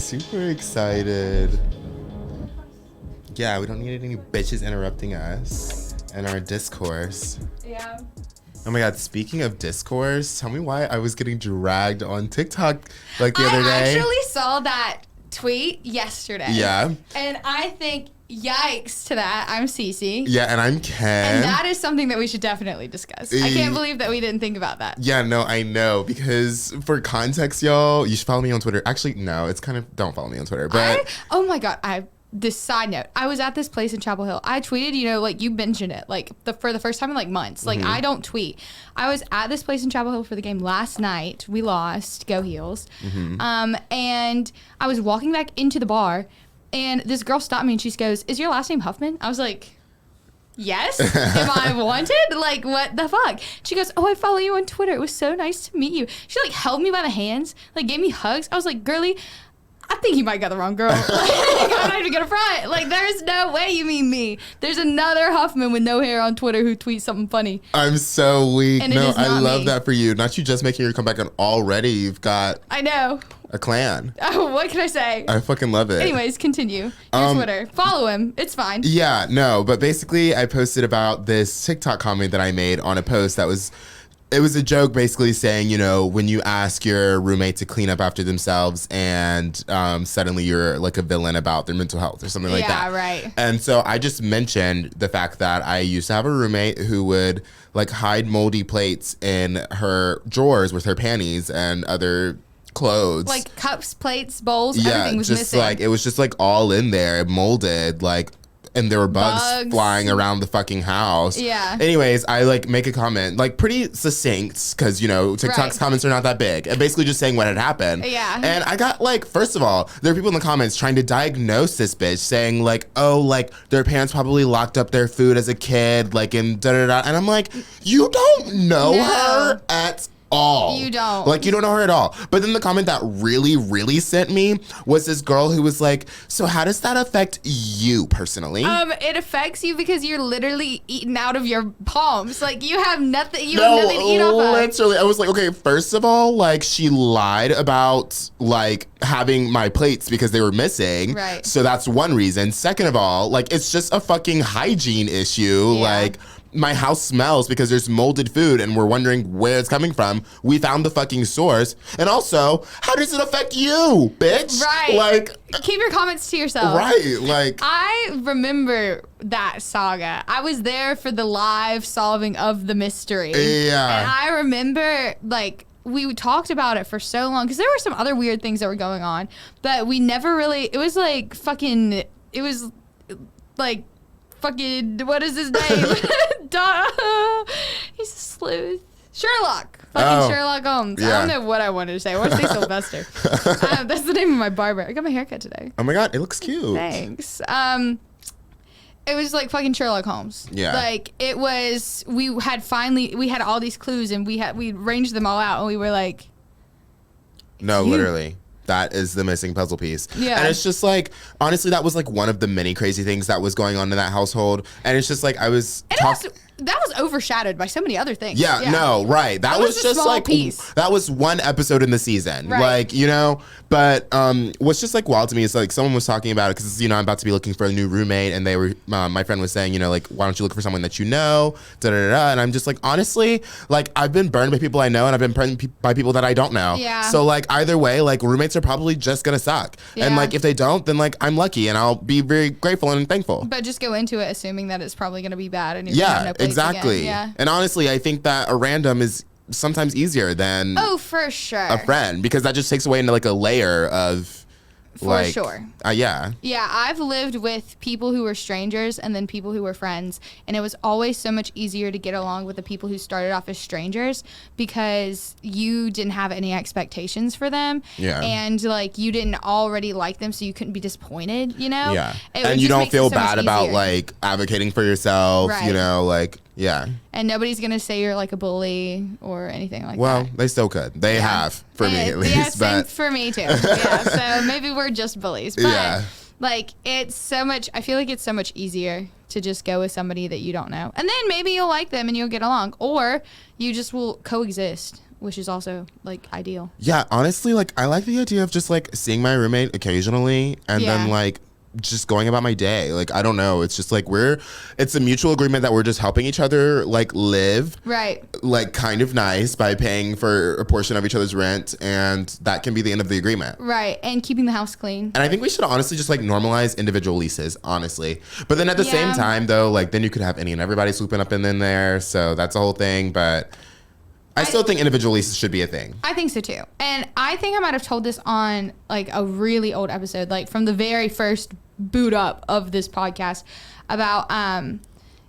super excited. Yeah, we don't need any bitches interrupting us and our discourse. Yeah. Oh my God, speaking of discourse, tell me why I was getting dragged on TikTok like the other day. I actually saw that tweet yesterday. Yeah. And I think, yikes to that. I'm Cee Cee. Yeah, and I'm Ken. And that is something that we should definitely discuss. I can't believe that we didn't think about that. Yeah, no, I know. Because for context, y'all, you should follow me on Twitter. Actually, no, it's kind of, don't follow me on Twitter. But oh my God, this side note, I was at this place in Chapel Hill. I tweeted, you know, like you mentioned it, like for the first time in like months. Like I don't tweet. I was at this place in Chapel Hill for the game last night. We lost. Go Heels. And I was walking back into the bar, and this girl stopped me and she goes, "Is your last name Huffman?" I was like, yes. Am I wanted? Like, what the fuck? She goes, "Oh, I follow you on Twitter. It was so nice to meet you." She like held me by the hands, like gave me hugs. I was like, girly, I think you might got the wrong girl. Like, I'm not even gonna front. Like, there's no way you mean me. There's another Huffman with no hair on Twitter who tweets something funny. I'm so weak. And no, I love me. that for you. Not you just making your comeback, and already you've got I know. a clan. Oh, what can I say? I fucking love it. Anyways, continue. Your Twitter. Follow him. It's fine. Yeah, no, but basically I posted about this TikTok comment that I made on a post that was, it was a joke basically saying, you know, when you ask your roommate to clean up after themselves and suddenly you're like a villain about their mental health or something like that. Yeah, right. And so I just mentioned the fact that I used to have a roommate who would like hide moldy plates in her drawers with her panties and other clothes. Like cups, plates, bowls, Yeah, everything was just missing. like, it was just like all in there, molded, like, and there were bugs flying around the fucking house. Yeah. Anyways, I like make a comment, like pretty succinct, because, you know, TikTok's comments are not that big. And basically just saying what had happened. Yeah. And I got like, first of all, there are people in the comments trying to diagnose this bitch, saying like, oh, like their parents probably locked up their food as a kid, like, and da-da-da. And I'm like, you don't know her at all. You don't. Like, you don't know her at all. But then the comment that really, really sent me was this girl who was like, so how does that affect you personally? It affects you because you're literally eating out of your palms. Like, you have nothing, you have nothing to eat off of. Literally, I was like, okay, first of all, like, she lied about, like, having my plates because they were missing. Right. So that's one reason. Second of all, like, it's just a fucking hygiene issue. Yeah. Like, my house smells because there's molded food and we're wondering where it's coming from. We found the fucking source. And also, how does it affect you, bitch? Right. Like, keep your comments to yourself. right. Like, I remember that saga. I was there for the live solving of the mystery. Yeah. And I remember, like, we talked about it for so long because there were some other weird things that were going on, but we never really, it was like fucking, it was like fucking, what is his name? Duh. He's a sleuth. Sherlock. Fucking Sherlock Holmes. Yeah. I don't know what I wanted to say. I want to say Sylvester. That's the name of my barber. I got my haircut today. oh my God, it looks cute. Thanks. It was like fucking Sherlock Holmes. Yeah. Like, it was, we had all these clues and we arranged them all out and we were like, No, you. literally. That is the missing puzzle piece. Yeah. And it's just like, honestly, that was like one of the many crazy things that was going on in that household. And it's just like, I was that was overshadowed by so many other things. Yeah, no, right. That was a just small like piece. that was one episode in the season. Right. Like, you know, but what's just like wild to me is like someone was talking about it because, you know, I'm about to be looking for a new roommate and they were my friend was saying, you know, like, why don't you look for someone that you know, da da da da. And I'm just like, honestly, like, I've been burned by people I know and I've been burned by people that I don't know. Yeah. So like either way, like roommates are probably just gonna suck. Yeah. And like if they don't, then like I'm lucky and I'll be very grateful and thankful. But just go into it assuming that it's probably going to be bad and you're going to have no plates exactly. again. Yeah. And honestly, I think that a random is sometimes easier than Oh, for sure. a friend because that just takes away into like a layer of For sure. Yeah. Yeah, I've lived with people who were strangers and then people who were friends, and it was always so much easier to get along with the people who started off as strangers because you didn't have any expectations for them. Yeah. And like you didn't already like them, so you couldn't be disappointed, you know? Yeah. It And you just don't makes it feel so much bad about easier. like advocating for yourself, Right. you know, like, yeah. And nobody's going to say you're like a bully or anything like Well, that. they still could. They have, for me at least. Yeah, same but for me too. Yeah, so maybe we're just bullies. But Yeah. like it's so much, I feel like it's so much easier to just go with somebody that you don't know. And then maybe you'll like them and you'll get along. Or you just will coexist which is also like ideal. Yeah, honestly, like I like the idea of just like seeing my roommate occasionally and then like just going about my day. Like, I don't know. It's just like it's a mutual agreement that we're just helping each other like live. Right. Like kind of nice by paying for a portion of each other's rent. And that can be the end of the agreement. Right. And keeping the house clean. And I think we should honestly just like normalize individual leases, honestly. But then at the same time though, like then you could have any and everybody swooping up in there. So that's a whole thing. But I still think individual leases should be a thing. I think so too. And I think I might have told this on like a really old episode, like from the very first boot up of this podcast, about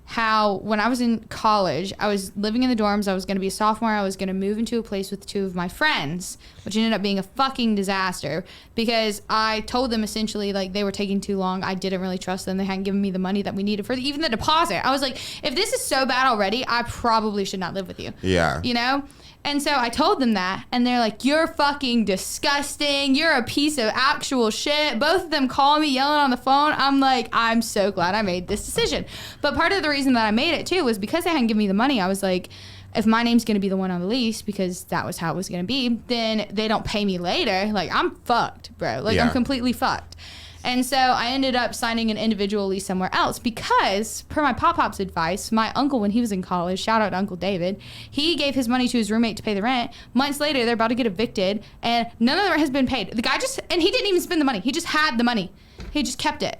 how when I was in college, I was living in the dorms. I was going to be a sophomore. I was going to move into a place with 2 of my friends, which ended up being a fucking disaster because I told them essentially like they were taking too long. I didn't really trust them. They hadn't given me the money that we needed for even the deposit. I was like, if this is so bad already, I probably should not live with you. Yeah. You know? And so I told them that, and they're like, you're fucking disgusting. You're a piece of actual shit. Both of them call me yelling on the phone. I'm like, I'm so glad I made this decision. But part of the reason that I made it, too, was because they hadn't given me the money. I was like, if my name's going to be the one on the lease, because that was how it was going to be, then they don't pay me later. Like, I'm fucked, bro. Like, I'm completely fucked. And so I ended up signing an individual lease somewhere else because, per my pop-pop's advice, my uncle, when he was in college, shout out to Uncle David, he gave his money to his roommate to pay the rent. Months later, they're about to get evicted, and none of the rent has been paid. The guy and he didn't even spend the money. He just had the money. He just kept it.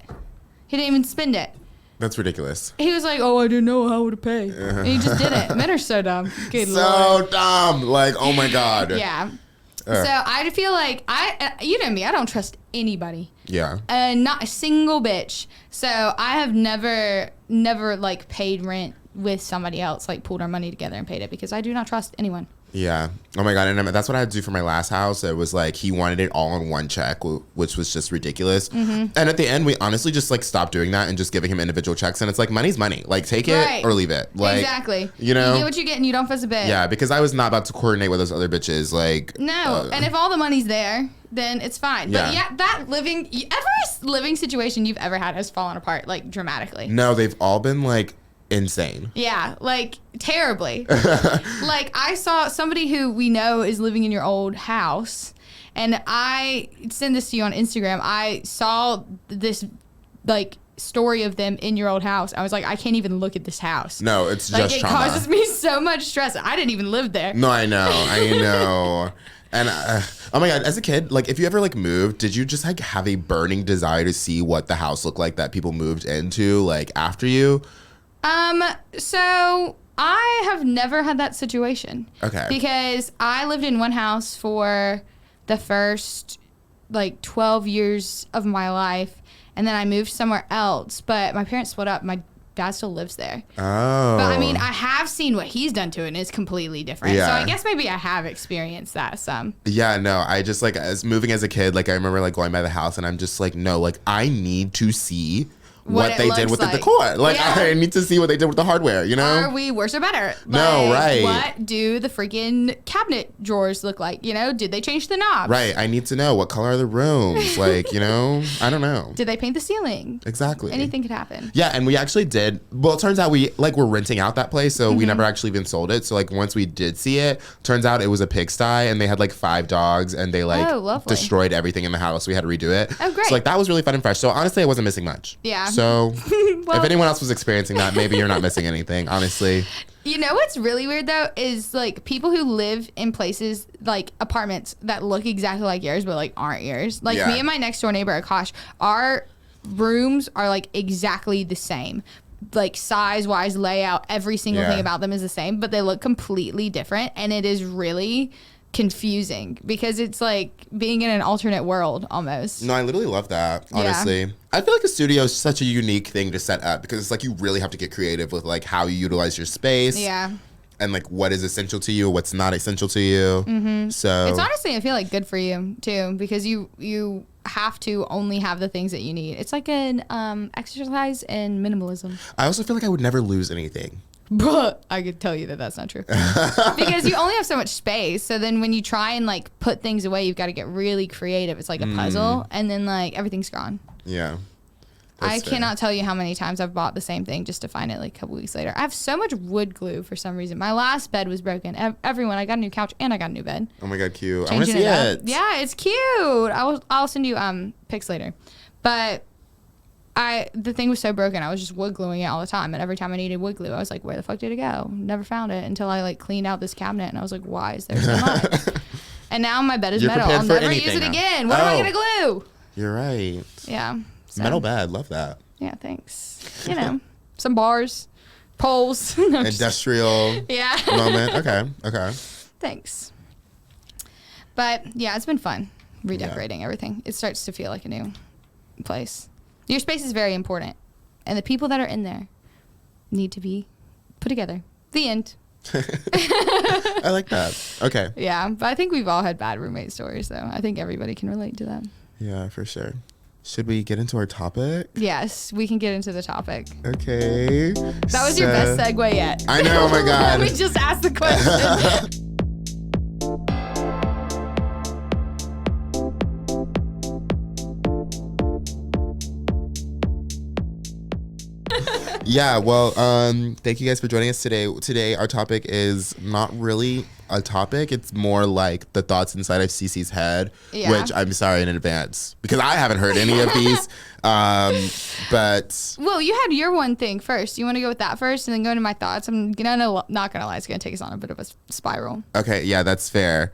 He didn't even spend it. That's ridiculous. He was like, oh, I didn't know how to pay. And he just did it. Men are so dumb. Good so Lord. dumb. Like, oh my God. Yeah. So I feel like you know me, I don't trust anybody. Yeah. Not a single bitch. So I have never like paid rent with somebody else, like pulled our money together and paid it because I do not trust anyone. Yeah. Oh my God. And that's what I had to do for my last house. It was like he wanted it all in one check, which was just ridiculous. And at the end, we honestly just like stopped doing that and just giving him individual checks. And it's like, money's money. Like, take it or leave it. Like, exactly. You know? You get what you get and you don't fuss a bit. Yeah, because I was not about to coordinate with those other bitches. Like, no. And if all the money's there, then it's fine. But yeah, that every living situation you've ever had has fallen apart like dramatically. No, they've all been like insane. Yeah, like terribly. Like I saw somebody who we know is living in your old house, and I send this to you on Instagram. I saw this like story of them in your old house. I was like, I can't even look at this house. No, it's like, just it trauma. causes me so much stress. I didn't even live there. No, I know. And oh my God, as a kid, like if you ever like moved, did you just like have a burning desire to see what the house looked like that people moved into like after you? So I have never had that situation. Okay. Because I lived in one house for the first like 12 years of my life, and then I moved somewhere else, but my parents split up. My dad still lives there. Oh. But I mean, I have seen what he's done to it, and it's completely different. Yeah. So I guess maybe I have experienced that some. Yeah, no, I just like moving as a kid, like I remember like going by the house and I'm just like, no, like I need to see what they did with the decor. Like, I need to see what they did with the hardware, you know? Are we worse or better? No, right. What do the freaking cabinet drawers look like? You know, did they change the knobs? Right. I need to know what color are the rooms. Like, you know, I don't know. Did they paint the ceiling? Exactly. Anything could happen. Yeah, and we actually did. Well, it turns out we like were renting out that place, so we never actually even sold it. So like once we did see it, turns out it was a pigsty, and they had like 5 dogs, and they like destroyed everything in the house. We had to redo it. Oh, great. So like that was really fun and fresh. So honestly, I wasn't missing much. Yeah. So well, if anyone else was experiencing that, maybe you're not missing anything, honestly. You know what's really weird though is like people who live in places like apartments that look exactly like yours but like aren't yours. Like me and my next door neighbor Akash, our rooms are like exactly the same. Like size wise, layout, every single thing about them is the same, but they look completely different, and it is really confusing because it's like being in an alternate world almost. No, I literally love that, honestly. Yeah. I feel like the studio is such a unique thing to set up because it's like you really have to get creative with like how you utilize your space. Yeah. And like what is essential to you, what's not essential to you. Mm-hmm. So it's honestly, I feel like good for you too, because you have to only have the things that you need. It's like an exercise in minimalism. I also feel like I would never lose anything. But I could tell you that that's not true. Because you only have so much space. So then when you try and like put things away, you've got to get really creative. It's like a puzzle, and then like everything's gone. Yeah. I fair. cannot tell you how many times I've bought the same thing just to find it like a couple weeks later. I have so much wood glue for some reason. My last bed was broken. Everyone, I got a new couch and I got a new bed. Oh my God, cute. I want to Changing see up. it. Yeah, it's cute. I'll send you pics later. But the thing was so broken, I was just wood gluing it all the time. And every time I needed wood glue, I was like, where the fuck did it go? Never found it until I like cleaned out this cabinet and I was like, why is there so much? And now my bed is You're metal. I'll prepared for never use anything it now. again. What am I Oh. gonna glue? You're right. Yeah. So, Metal bed. Love that. yeah, thanks. You know, some bars, poles. No, I'm just- Industrial yeah. moment. Okay. Thanks. But yeah, it's been fun redecorating everything. It starts to feel like a new place. Your space is very important, and the people that are in there need to be put together. The end. I like that. Okay. Yeah, but I think we've all had bad roommate stories, though. I think everybody can relate to that. Yeah, for sure. Should we get into our topic? Yes, we can get into the topic. Okay. That was your best segue yet. I know, oh my God. Let me just ask the question. Yeah, well, thank you guys for joining us today. Today, our topic is not really a topic. It's more like the thoughts inside of Cece's head, Yeah. which I'm sorry in advance because I haven't heard any of these. But Well, you had your one thing first. You want to go with that first and then go into my thoughts? I'm not gonna lie, it's gonna take us on a bit of a spiral. okay, yeah, that's fair.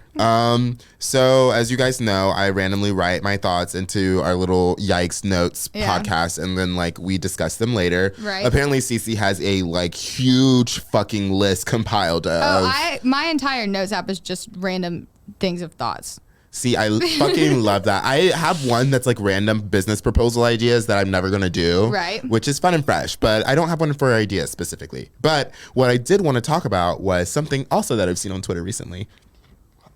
So as you guys know, I randomly write my thoughts into our little Yikes notes Yeah. podcast, and then like we discuss them later. Right. Apparently, Cece has a like huge fucking list compiled of. My entire notes app is just random things of thoughts. See, I fucking love that. I have one that's like random business proposal ideas that I'm never gonna do. Right. Which is fun and fresh, but I don't have one for ideas specifically. But what I did want to talk about was something also that I've seen on Twitter recently.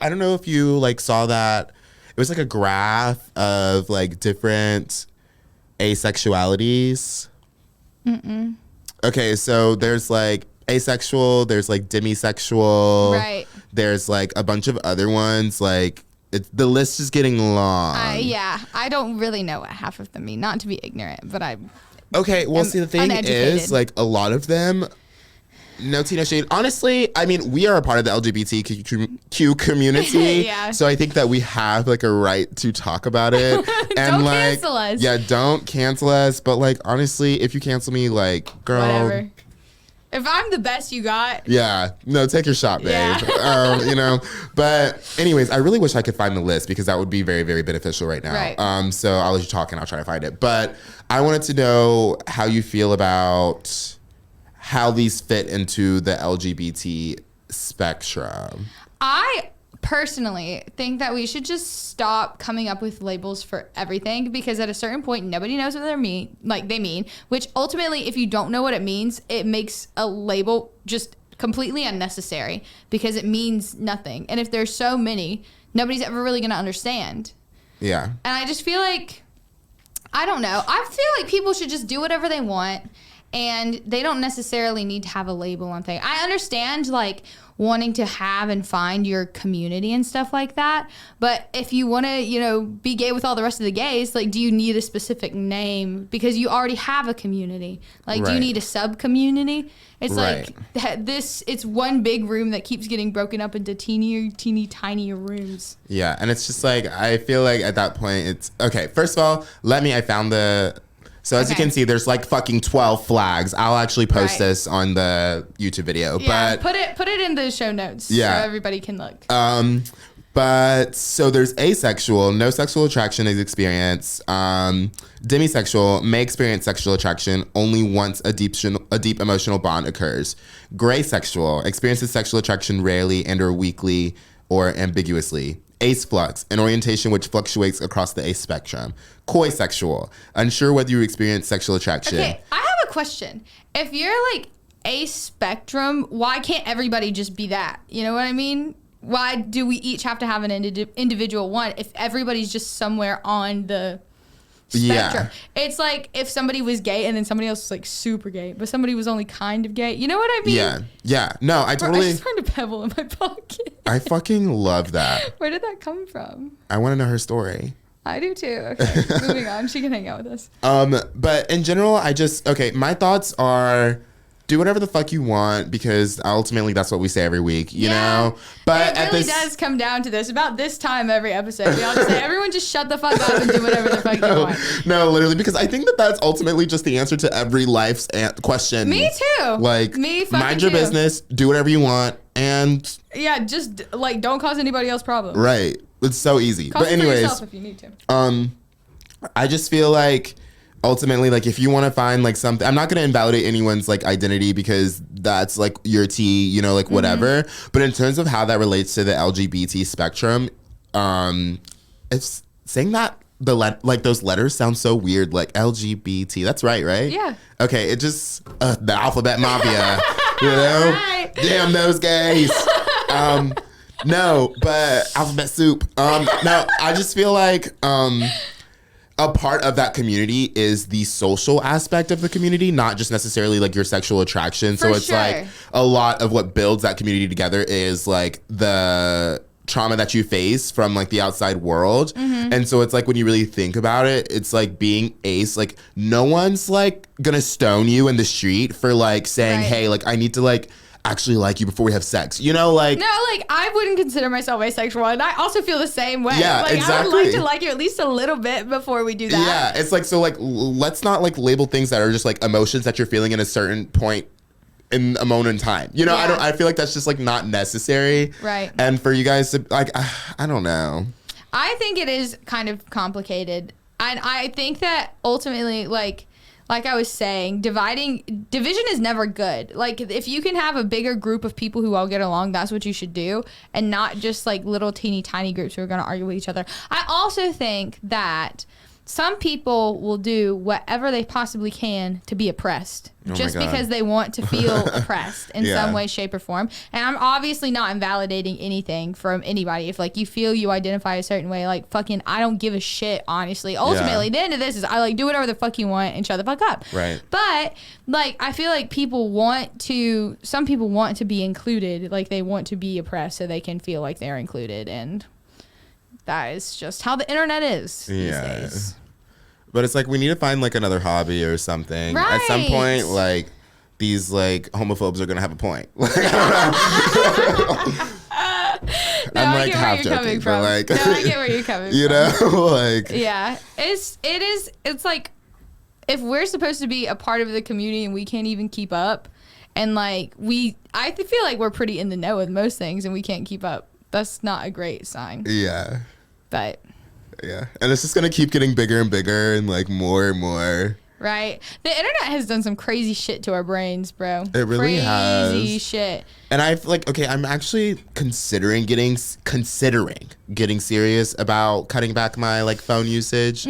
I don't know if you like saw that. It was like a graph of like different asexualities. Okay, so there's like asexual, there's like demisexual. Right. There's like a bunch of other ones. Like the list is getting long. Yeah, I don't really know what half of them mean. Not to be ignorant, but Okay, well, I'm see, the thing uneducated. is, like, a lot of them, no tea, no shade. Honestly, I mean, we are a part of the LGBTQ community. Yeah. So I think that we have, like, a right to talk about it. Don't like, cancel us. Yeah, don't cancel us. But, like, honestly, if you cancel me, like, girl. whatever. If I'm the best you got, Yeah, no, take your shot, babe. Yeah. You know, but anyways, I really wish I could find the list because that would be very, very beneficial right now. Right. So I'll let you talk and I'll try to find it. But I wanted to know how you feel about how these fit into the LGBT spectrum. I personally think that we should just stop coming up with labels for everything because at a certain point nobody knows what they mean, which ultimately if you don't know what it means, it makes a label just completely unnecessary because it means nothing. And if there's so many, nobody's ever really going to understand. Yeah. And I just feel like, I don't know. I feel like people should just do whatever they want and they don't necessarily need to have a label on things. I understand like wanting to have and find your community and stuff like that. But if you want to, you know, be gay with all the rest of the gays, like, do you need a specific name? Because you already have a community. Like, do you Right. need a sub-community? It's Right. like it's one big room that keeps getting broken up into teeny tinier rooms. Yeah. And it's just like, I feel like at that point it's, okay, first of all, I found so as you Okay. can see, there's like fucking 12 flags. I'll actually post Right. this on the YouTube video. Yeah, But put it in the show notes Yeah. so everybody can look. But so there's asexual, no sexual attraction is experienced. Demisexual may experience sexual attraction only once a deep emotional bond occurs. Gray sexual experiences sexual attraction rarely and or weakly or ambiguously. Ace flux, an orientation which fluctuates across the ace spectrum. Koi sexual, unsure whether you experience sexual attraction. Okay, I have a question. If you're like a spectrum, why can't everybody just be that? You know what I mean? Why do we each have to have an individual one if everybody's just somewhere on the spectrum? Yeah. It's like if somebody was gay and then somebody else was like super gay, but somebody was only kind of gay. You know what I mean? Yeah. No, I Bro, I totally, just found a pebble in my pocket. I fucking love that. Where did that come from? I want to know her story. I do too. Okay, moving on. She can hang out with us. But in general, my thoughts are do whatever the fuck you want because ultimately that's what we say every week, you know? But it really does come down to this. About this time every episode, we all just say, everyone just shut the fuck up and do whatever the fuck you want. No, literally, because I think that's ultimately just the answer to every life's question. Me too. Like, mind your business, do whatever you want, and... Yeah, just, like, don't cause anybody else problems. Right. It's so easy. Cause but anyways, for yourself if you need to. I just feel like ultimately, like, if you want to find like something, I'm not going to invalidate anyone's like identity because that's like your T, you know, like whatever. But in terms of how that relates to the LGBT spectrum, it's saying that like those letters sound so weird, like LGBT. That's right? Yeah. Okay, it just the alphabet mafia, you know? Right. Damn those gays. No, but alphabet soup. No, I just feel like a part of that community is the social aspect of the community, not just necessarily like your sexual attraction. So it's like a lot of what builds that community together is like the trauma that you face from like the outside world. And so it's like when you really think about it, it's like being ace, like no one's like gonna stone you in the street for like saying, hey, like I need to like actually like you before we have sex, you know, like. No, like I wouldn't consider myself asexual, and I also feel the same way. Yeah, like, exactly. I would like to like you at least a little bit before we do that. Yeah, it's like, so like let's not like label things that are just like emotions that you're feeling in a certain point in a moment in time, you know. I feel like that's just like not necessary, right? And for you guys to like, I don't know, I think it is kind of complicated, and I think that ultimately like I was saying, division is never good. Like, if you can have a bigger group of people who all get along, that's what you should do, and not just like little teeny tiny groups who are going to argue with each other. I also think that some people will do whatever they possibly can to be oppressed just because they want to feel oppressed in some way, shape, or form. And I'm obviously not invalidating anything from anybody. If like you feel you identify a certain way, like fucking, I don't give a shit, honestly. Ultimately, the end of this is I like do whatever the fuck you want and shut the fuck up. Right. But like, I feel like some people want to be included. Like they want to be oppressed so they can feel like they're included. And that is just how the internet is these days. But it's like we need to find like another hobby or something. Right. At some point, like these like homophobes are gonna have a point. Like, I don't know. I'm like half joking, but like, no, I get where you're coming you from. know, like yeah, it's like if we're supposed to be a part of the community and we can't even keep up, and like I feel like we're pretty in the know with most things and we can't keep up. That's not a great sign. Yeah. But. Yeah, and it's just gonna keep getting bigger and bigger and like more and more. Right. The internet has done some crazy shit to our brains, bro. It really has. Crazy shit. And I've like, okay, I'm actually considering getting serious about cutting back my like phone usage.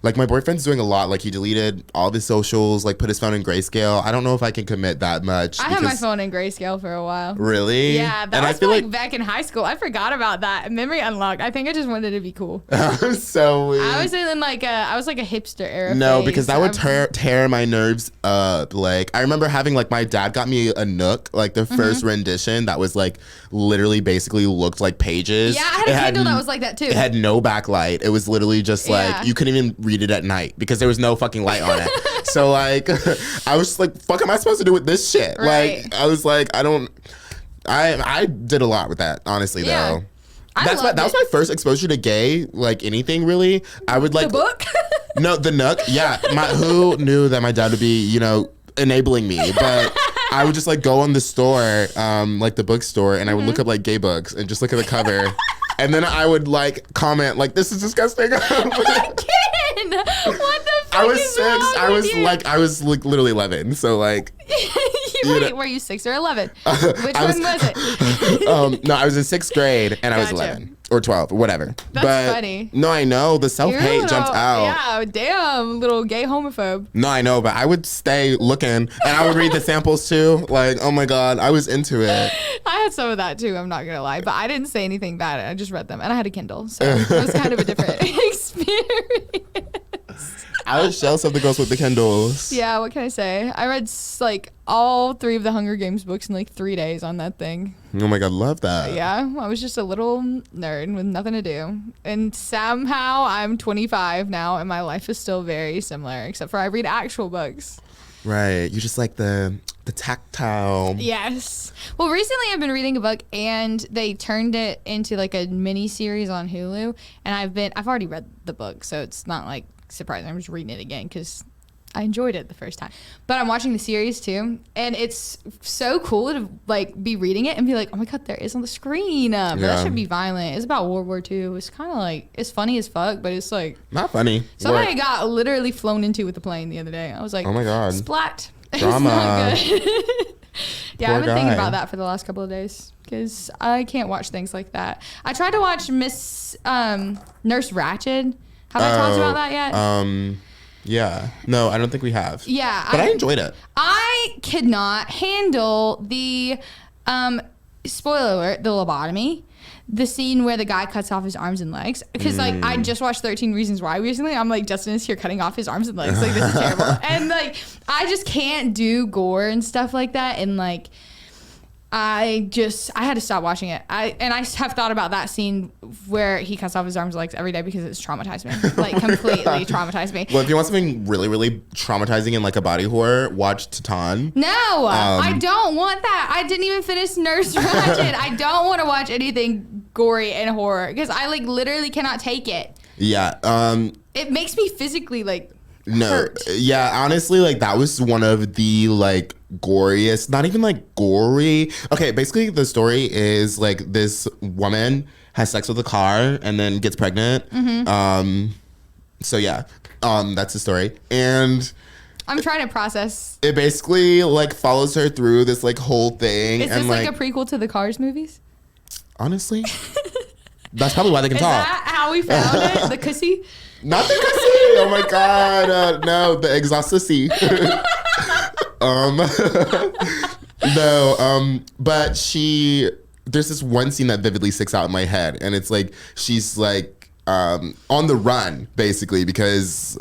Like my boyfriend's doing a lot. Like he deleted all the socials, like put his phone in grayscale. I don't know if I can commit that much. I had my phone in grayscale for a while. Really? Yeah, that was like back in high school. I forgot about that. Memory unlocked. I think I just wanted to be cool. So weird. I was in like I was like a hipster era. No, phase. because that would tear my nerves up. Like I remember having like my dad got me a Nook, like the first rendition that was like literally basically looked like Pages. Yeah, I had a Kindle that was like that too. It had no backlight. It was literally just like you couldn't even read it at night because there was no fucking light on it. So like I was just like, fuck am I supposed to do with this shit? Right. Like I was like, I did a lot with that, honestly though. That was my first exposure to gay, like anything really. I would like the book? No, the Nook. Yeah. Who knew that my dad would be, you know, enabling me, but I would just like go on the store, like the bookstore, and I would look up like gay books and just look at the cover. And then I would like comment like, "This is disgusting." Ken, what the fuck? I was 6. I was like literally 11. So like, were you 6 or 11? Which one was it? No, I was in 6th grade and I was 11 or 12 or whatever. That's funny. No, I know the self-hate jumped out. Yeah, damn, little gay homophobe. No, I know, but I would stay looking and I would read the samples too. Like, oh my God, I was into it. I had some of that too, I'm not gonna lie, but I didn't say anything bad. I just read them and I had a Kindle, so it was kind of a different experience. I was jealous of the girls with the Kindles. Yeah, what can I say? I read like all 3 of the Hunger Games books in like 3 days on that thing. Oh my God, love that. Yeah, I was just a little nerd with nothing to do. And somehow I'm 25 now and my life is still very similar, except for I read actual books. Right. You just like the tactile. Yes. Well, recently I've been reading a book and they turned it into like a mini series on Hulu. And I've already read the book, so it's not like surprising. I'm just reading it again because I enjoyed it the first time. But I'm watching the series too, and it's so cool to like be reading it and be like, oh my God, there it is on the screen. But that should be violent. It's about World War II. It's kind of like, it's funny as fuck, but it's like not funny. Somebody got literally flown into with a plane the other day. I was like, oh my God, splat. Drama. It's not good. Yeah, Poor I've been thinking guy. about that for the last couple of days because I can't watch things like that. I tried to watch Nurse Ratched. Have I talked about that yet? Yeah. No, I don't think we have. Yeah. But I enjoyed it. I could not handle the, spoiler alert, the lobotomy. The scene where the guy cuts off his arms and legs. Because, like, I just watched 13 Reasons Why recently. I'm like, Justin is here cutting off his arms and legs. Like, this is terrible. And, like, I just can't do gore and stuff like that. And, like, I had to stop watching it. I have thought about that scene where he cuts off his arms and legs every day because it's traumatized me. Like, completely traumatized me. Well, if you want something really, really traumatizing and like a body horror, watch Titan. No, I don't want that. I didn't even finish Nurse Ratched. I don't want to watch anything gory and horror because I like literally cannot take it. Yeah. It makes me physically like No. hurt. Yeah, honestly, like that was one of the like goriest, not even like gory. Okay, basically the story is like this woman has sex with a car and then gets pregnant. So yeah, that's the story. And I'm trying to process. it basically like follows her through this like whole thing. Is and this like a prequel to the Cars movies? honestly, that's probably why they can Is talk. that how we found it? The cussy? Not the cussy. Oh my God. No, the exhausty. No, but there's this one scene that vividly sticks out in my head, and it's like she's like on the run basically because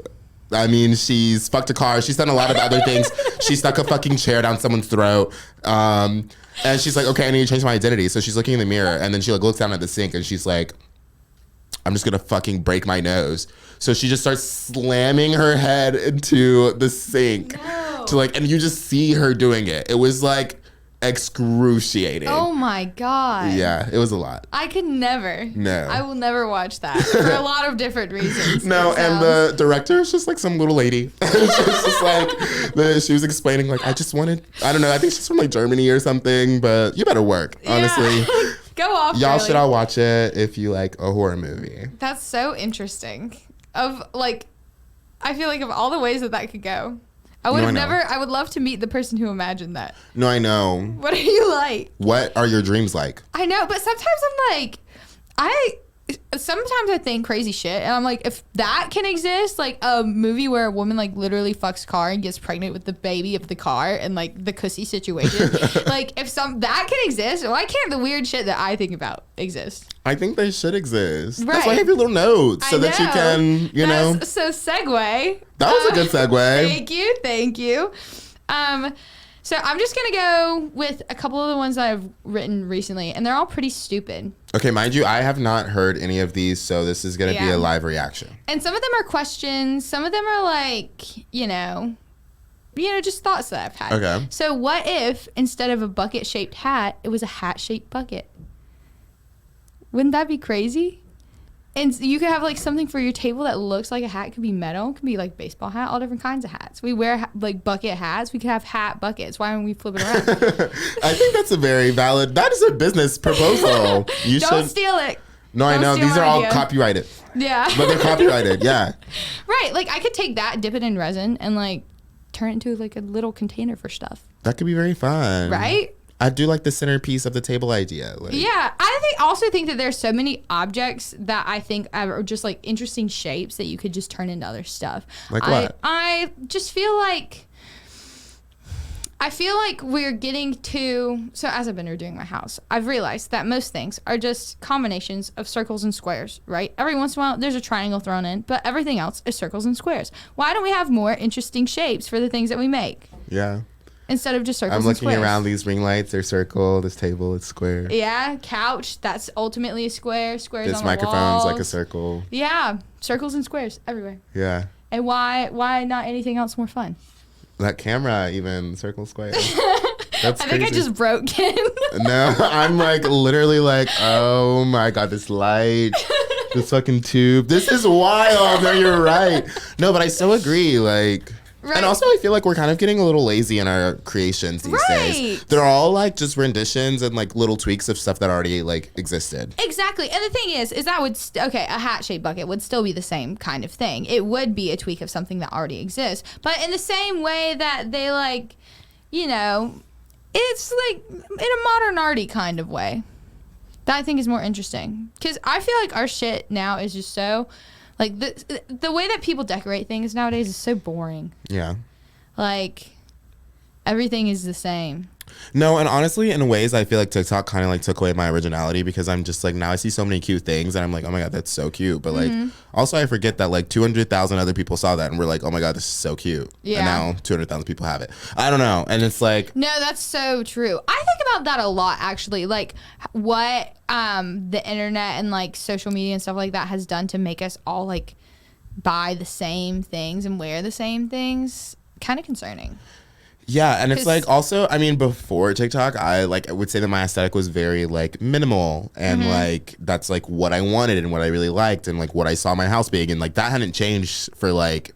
I mean she's fucked a car, she's done a lot of other things. She stuck a fucking chair down someone's throat, and she's like, okay, I need to change my identity. So she's looking in the mirror, and then she like looks down at the sink, and she's like, I'm just gonna fucking break my nose. So she just starts slamming her head into the sink to like, and you just see her doing it. It was like excruciating. Oh my God. Yeah, it was a lot. I could never. No. I will never watch that for a lot of different reasons. No, and the director is just like some little lady. She's just like, she was explaining like, I don't know, I think she's from like Germany or something, but you better work, honestly. Yeah. Go off. Y'all really. should all watch it if you like a horror movie. That's so interesting. I feel like of all the ways that could go, I would love to meet the person who imagined that. No, I know. What are you like? What are your dreams like? I know, but sometimes I'm like, sometimes I think crazy shit, and I'm like, if that can exist, like a movie where a woman like literally fucks a car and gets pregnant with the baby of the car, and like the cussy situation, like if that can exist, why can't the weird shit that I think about exist? I think they should exist. Right. That's why I have your little notes so that you can, know. So segue. That was a good segue. Thank you. So I'm just going to go with a couple of the ones that I've written recently, and they're all pretty stupid. Okay, mind you, I have not heard any of these, so this is going to be a live reaction. And some of them are questions. Some of them are like, just thoughts that I've had. Okay. So what if instead of a bucket-shaped hat, it was a hat-shaped bucket? Wouldn't that be crazy? And you could have like something for your table that looks like a hat. It could be metal. It could be like baseball hat. All different kinds of hats. We wear like bucket hats. We could have hat buckets. Why don't we flip it around? I think that's a very valid. That is a business proposal. You Don't steal it. No, I know. These are all copyrighted. Yeah. But they're copyrighted. Yeah. Right. Like I could take that, dip it in resin, and like turn it into like a little container for stuff. That could be very fun. Right. I do like the centerpiece of the table idea. Like, yeah, I also think that there's so many objects that I think are just like interesting shapes that you could just turn into other stuff. Like what? I just feel like I feel like we're getting to, so as I've been redoing my house, I've realized that most things are just combinations of circles and squares, right? Every once in a while, there's a triangle thrown in, but everything else is circles and squares. Why don't we have more interesting shapes for the things that we make? Yeah. Instead of just circles I'm and squares. looking around these ring lights. They're circle. This table is square. Yeah, couch, that's ultimately a square. Squares This on the microphone's walls. like a circle. Yeah, circles and squares everywhere. Yeah. And why not anything else more fun? That camera, even circle square. That's I think I crazy. just broke Ken. No, I'm like literally like, oh my god, this light, this fucking tube. This is wild. No, you're right. No, but I so agree. Like, Right. and also I feel like we're kind of getting a little lazy in our creations these days. Right. They're all like just renditions and like little tweaks of stuff that already like existed. Exactly. And the thing is that would, okay, a hat-shaped bucket would still be the same kind of thing. It would be a tweak of something that already exists. But in the same way that they like, you know, it's like in a modern arty kind of way. That I think is more interesting. Because I feel like our shit now is just so, like, the way that people decorate things nowadays is so boring. Yeah. Like, everything is the same. No, and honestly, in ways, I feel like TikTok kind of like took away my originality because I'm just like, now I see so many cute things and I'm like, oh my God, that's so cute. But like, also I forget that like 200,000 other people saw that and we're like, oh my God, this is so cute. Yeah. And now 200,000 people have it. I don't know. And it's like, No, that's so true. I think about that a lot, actually. Like, what the internet and like social media and stuff like that has done to make us all like buy the same things and wear the same things. Kind of concerning. yeah. And it's 'Cause- like also, I mean, before TikTok, I would say that my aesthetic was very like minimal and like that's like what I wanted and what I really liked and like what I saw my house being. And like that hadn't changed for like,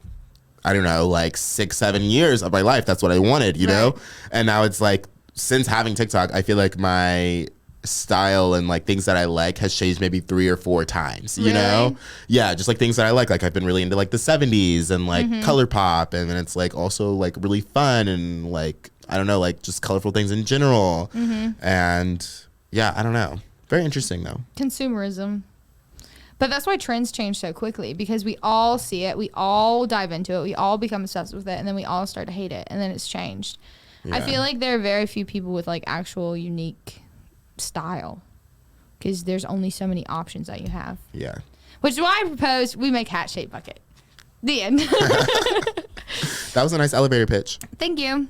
I don't know, like 6-7 years of my life. That's what I wanted, you know? And now it's like, since having TikTok, I feel like my style and like things that I like has changed maybe 3 or 4 times, you know? Yeah, just like things that I like I've been really into like the 70s and like color pop, and then it's like also like really fun and like I don't know, like just colorful things in general. And yeah, I don't know. Very interesting though. Consumerism. But that's why trends change so quickly, because we all see it, we all dive into it, we all become obsessed with it, and then we all start to hate it, and then it's changed. I Yeah. feel like there are very few people with like actual unique style, because there's only so many options that you have. Yeah. Which is why I propose we make hat-shaped bucket. The end. That was a nice elevator pitch. Thank you.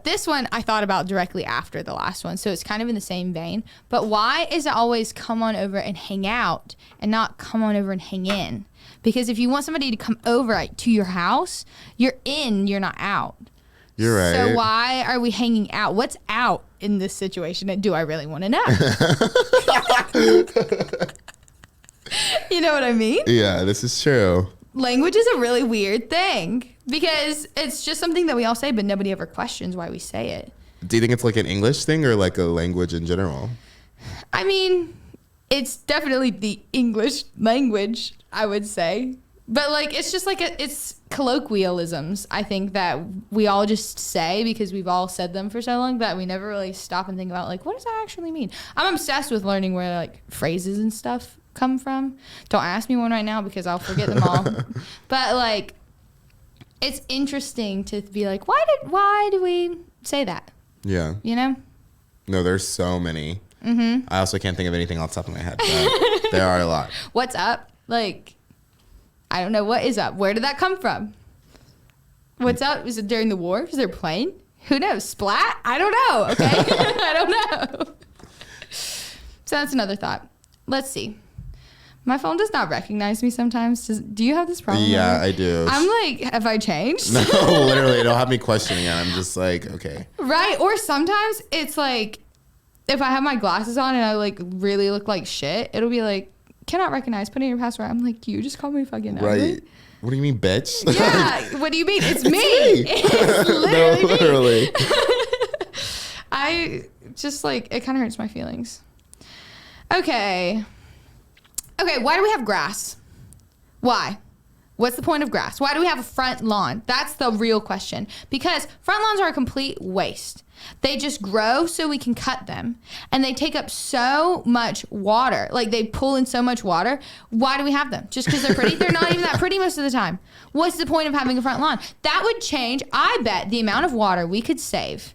This one I thought about directly after the last one, so it's kind of in the same vein. But why is it always come on over and hang out and not come on over and hang in? Because if you want somebody to come over to your house, you're in, you're not out. You're right. So why are we hanging out? What's out in this situation? And do I really want to know? You know what I mean? Yeah, this is true. Language is a really weird thing because it's just something that we all say, but nobody ever questions why we say it. Do you think it's like an English thing or like a language in general? I mean, it's definitely the English language, I would say. But like, it's just like, it's colloquialisms, I think, that we all just say because we've all said them for so long that we never really stop and think about, like, what does that actually mean? I'm obsessed with learning where like phrases and stuff come from. Don't ask me one right now because I'll forget them all. But like, it's interesting to be like, why do we say that? Yeah. You know? No, there's so many. I also can't think of anything off the top of my head, but there are a lot. What's up? Like, I don't know. What is up? Where did that come from? What's up? Is it during the war? Is there a plane? Who knows? Splat? I don't know. Okay. I don't know. So that's another thought. Let's see. My phone does not recognize me sometimes. Do you have this problem? Yeah, I do. I'm like, have I changed? No, literally, it'll have me questioning it. I'm just like, okay. Right. Or sometimes it's like, if I have my glasses on and I like really look like shit, it'll be like, cannot recognize, put in your password. I'm like, you just called me fucking ugly. Right. What do you mean, bitch? Yeah. What do you mean? It's me. It's It's literally me. literally. I just like, it kind of hurts my feelings. Okay. Why do we have grass? Why? What's the point of grass? Why do we have a front lawn? That's the real question. Because front lawns are a complete waste. They just grow so we can cut them. And they take up so much water. Like, they pull in so much water. Why do we have them? Just because they're pretty? They're not even that pretty most of the time. What's the point of having a front lawn? That would change, I bet, the amount of water we could save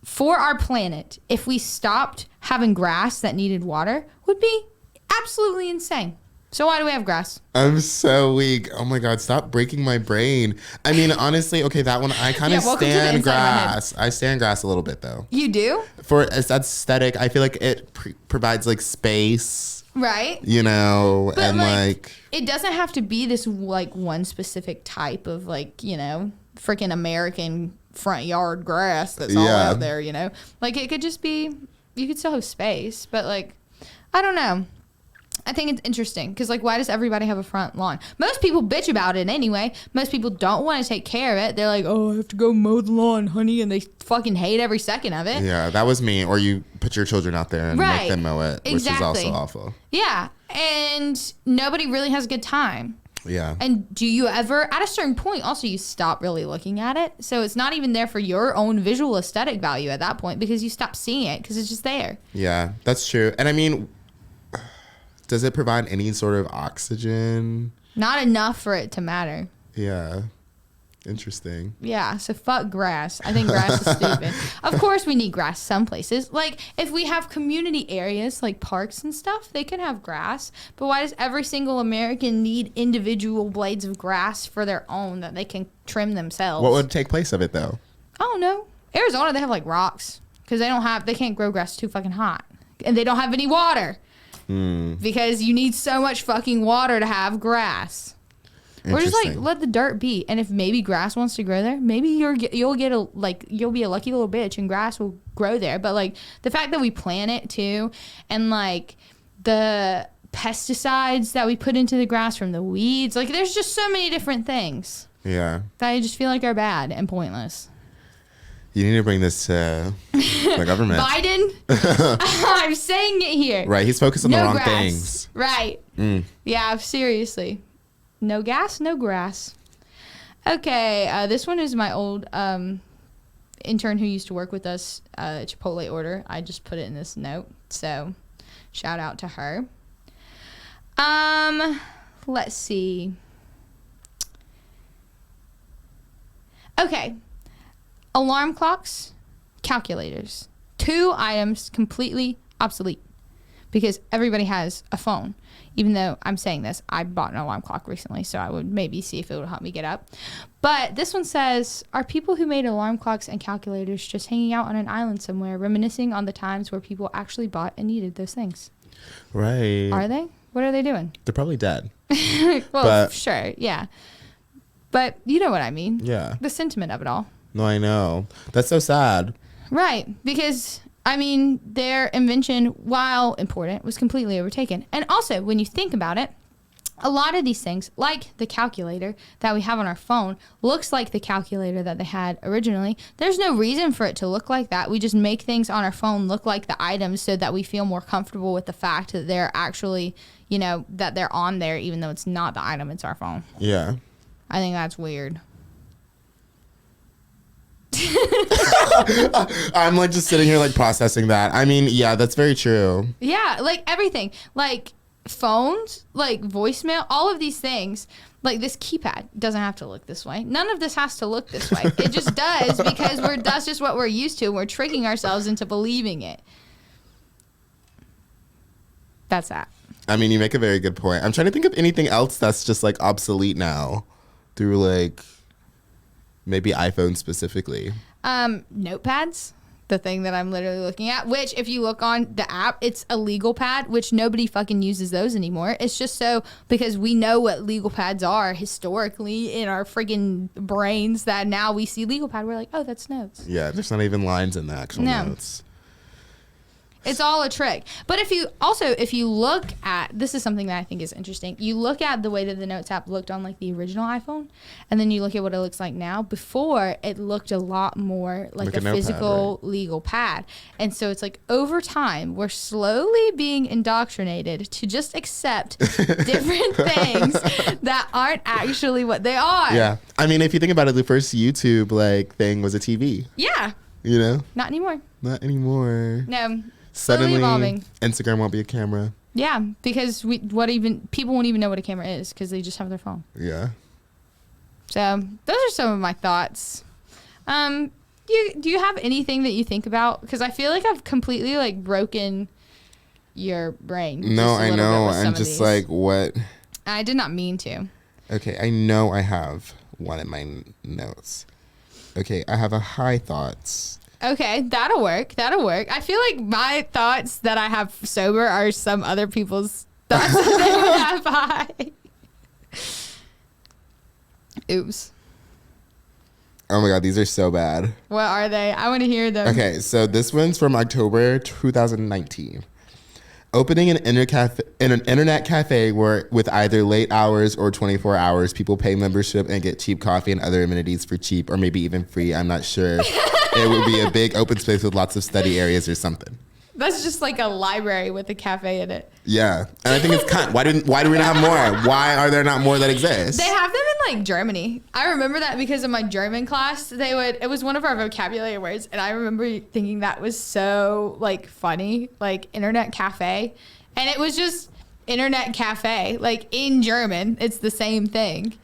for our planet, if we stopped having grass that needed water, would be absolutely insane. So why do we have grass? I'm so weak. Oh my God, stop breaking my brain. I mean, honestly, okay, that one, I kind of stand grass. I stand grass a little bit though. You do? For aesthetic, I feel like it provides like space. Right. You know, but and like. It doesn't have to be this like one specific type of like, you know, freaking American front yard grass that's all out there, you know? Like it could just be, you could still have space, but like, I don't know. I think it's interesting because, like, why does everybody have a front lawn? Most people bitch about it anyway. Most people don't want to take care of it. They're like, oh, I have to go mow the lawn, honey, and they fucking hate every second of it. Yeah, that was me. Or you put your children out there and make them mow it, which is also awful. Yeah, and nobody really has a good time. Yeah. And do you ever, at a certain point, also you stop really looking at it. So it's not even there for your own visual aesthetic value at that point because you stop seeing it because it's just there. Yeah, that's true. And I mean, does it provide any sort of oxygen? Not enough for it to matter. Yeah. Interesting. Yeah, so fuck grass. I think grass is stupid. Of course we need grass some places. Like, if we have community areas, like parks and stuff, they can have grass. But why does every single American need individual blades of grass for their own that they can trim themselves? What would take place of it, though? I don't know. Arizona, they have, like, rocks. Because they can't grow grass too fucking hot. And they don't have any water. Because you need so much fucking water to have grass. Or just like let the dirt be, and if maybe grass wants to grow there, maybe you'll be a lucky little bitch and grass will grow there. But like the fact that we plant it too, and like the pesticides that we put into the grass from the weeds, like there's just so many different things. Yeah. That I just feel like are bad and pointless. You need to bring this to the government. Biden? I'm saying it here. Right, he's focused on the wrong things. Right. Yeah, seriously. No gas, no grass. Okay, this one is my old intern who used to work with us, Chipotle order. I just put it in this note, so shout out to her. Let's see. Okay. Alarm clocks, calculators. 2 items completely obsolete because everybody has a phone. Even though I'm saying this, I bought an alarm clock recently, so I would maybe see if it would help me get up. But this one says, are people who made alarm clocks and calculators just hanging out on an island somewhere, reminiscing on the times where people actually bought and needed those things? Right. Are they? What are they doing? They're probably dead. Well, sure, yeah. But you know what I mean. Yeah. The sentiment of it all. No, I know. That's so sad. Right, because I mean, their invention, while important, was completely overtaken. And also, when you think about it, a lot of these things, like the calculator that we have on our phone, looks like the calculator that they had originally. There's no reason for it to look like that. We just make things on our phone look like the items so that we feel more comfortable with the fact that they're actually, you know, that they're on there, even though it's not the item, it's our phone. Yeah. I think that's weird. I'm like just sitting here like processing that. I mean, yeah, that's very true. Yeah, like everything, like phones, like voicemail, all of these things, like this keypad doesn't have to look this way. None of this has to look this way. It just does because that's just what we're used to. We're tricking ourselves into believing it. That's that. I mean, you make a very good point. I'm trying to think of anything else that's just like obsolete now through like maybe iPhone specifically. Notepads, the thing that I'm literally looking at, which if you look on the app, it's a legal pad, which nobody fucking uses those anymore. It's just so because we know what legal pads are historically in our friggin' brains that now we see legal pad, we're like, oh, that's notes. Yeah, there's not even lines in the actual notes. It's all a trick. But if you look at, this is something that I think is interesting. You look at the way that the Notes app looked on like the original iPhone, and then you look at what it looks like now. Before, it looked a lot more like a physical notepad, right? Legal pad. And so it's like over time, we're slowly being indoctrinated to just accept different things that aren't actually what they are. Yeah. I mean, if you think about it, the first YouTube like thing was a TV. Yeah. You know? Not anymore. Not anymore. No. Suddenly, evolving. Instagram won't be a camera. Yeah, because people won't even know what a camera is because they just have their phone. Yeah. So those are some of my thoughts. Do you have anything that you think about? Because I feel like I've completely like broken your brain. No, I know. I'm just like, what? I did not mean to. Okay, I know I have one in my notes. Okay, I have a high thoughts. Okay, that'll work. I feel like my thoughts that I have sober are some other people's thoughts that they would have high. Oops. Oh my God, these are so bad. What are they? I want to hear them. Okay, so this one's from October 2019. Opening an internet cafe where with either late hours or 24 hours, people pay membership and get cheap coffee and other amenities for cheap or maybe even free. I'm not sure. It would be a big open space with lots of study areas or something. That's just like a library with a cafe in it. Yeah, and I think it's kind. Why do we not have more? Why are there not more that exist? They have them in like Germany. I remember that because in my German class, it was one of our vocabulary words, and I remember thinking that was so like funny, like internet cafe, and it was just internet cafe, like in German. It's the same thing.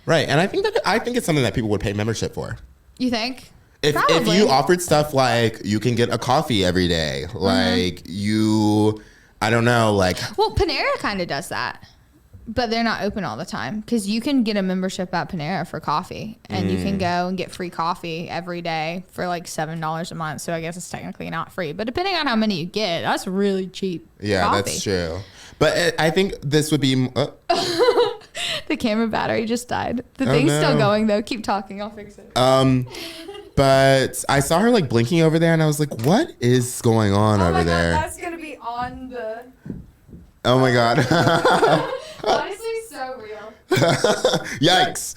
Right, and I think it's something that people would pay membership for. You think? If you offered stuff like you can get a coffee every day, like I don't know, like. Well, Panera kind of does that, but they're not open all the time because you can get a membership at Panera for coffee, and you can go and get free coffee every day for like $7 a month. So I guess it's technically not free, but depending on how many you get, that's really cheap. Yeah, coffee. That's true. But I think this would be. The camera battery just died. The thing's still going though. Keep talking. I'll fix it. But I saw her like blinking over there, and I was like, "What is going on over there?" That's gonna be on the. Oh my God! Honestly, so real. Yikes!